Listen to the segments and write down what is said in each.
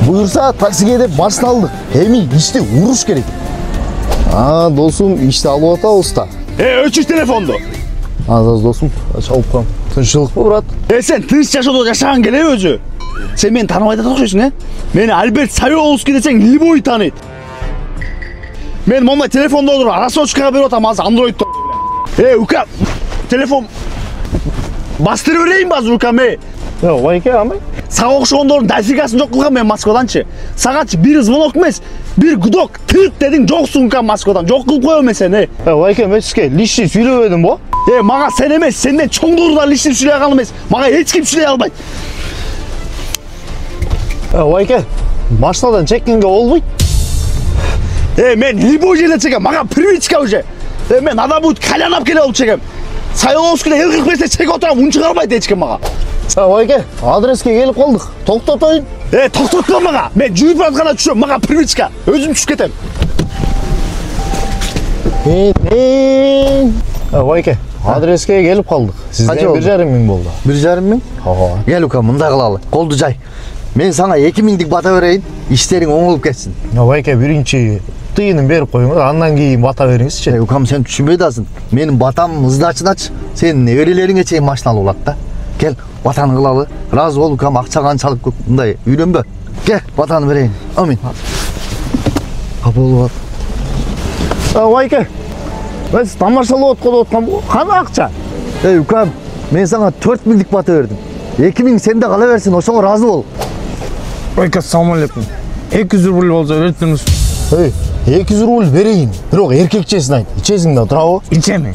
Buyursa taksiге деп машина алдық. Эми иште уруш керек. Досум, иште алып атабыз да. Өчүр телефонду. Азаз досум, чалып коем. Тынччылыкпы, брат? Сен тыныч жашоодо жашаган келеби өзү? Сен мени тааныбай да окшойсуң, Мени Альберт Савеловский десең, любой тааныйт. Мен мондай телефондо отуруп, рассрочкага берип атам азыр Android'то. Ука, телефон бастырып берейинби азыр укаме? Байке, амай. Сага окшогондордун дофигасын жок кылган мен Москваданчы. Сагачы бир звонок эмес, бир гудок, тык дедиң жоксуң ка Москвадан. Жок кылып коем мен сени. Байке, мен сизге лишний сүйлөбөдүм бо? Мага сен эмес, сенден чоңдору да лишний сүйлөй алган эмес. Мага эч ким сүйлөй албайт. Байке, машинадан чеккенге болбойт. Мен любой жерден чекем, мага привычка уже. Мен адам будет калянап келе болуп чекем. Сайловскийде 45 чек отурам, ун чыгарбайт эч ким мага. Байке, адреске келип калдык. Токтотоюн. Токтотпа мага. Мен жүрүп баратканда түшөм, мага привычка. Өзүм түшүп кетем. Байке, адреске келип калдык. Сизден 1,5 миң болду. 1,5 миң? Ооба. Кел ука, мындай кылалы. Колду жай. Мен сага 2 миңдик бата берейин, иштериң оңолуп кетсин. Байке, биринчи тыйынын берип коюңуз, андан кийин бата бериңизчи. Укам, сен түшүнбөй атасың. Менин батам ыздачыдачы. Сенин неберелериңе чейин машина алып алат да. Кел, батаны кылалы. Разы бол, укам, акча канчалык көп, мындай үйлөнбө. Кел, батаны берейин. Амин. Болуп атат. Байке, мен тамашалап аткан кана акча? Укам, мен сага 4 миңдик бата бердим. 2 миң сенде кала берсин, ошого разы бол. Байке, ассаламу алейкум. 200 рубль болсо бересиңиз. 200 рубль берейин. Бирок эркекчесин айт. Ичесиң да турабы? Ичем.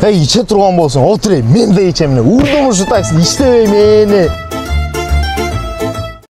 Иче турган болсоң, отур, мен да ичем. Урдумушу такси, иштебей мени.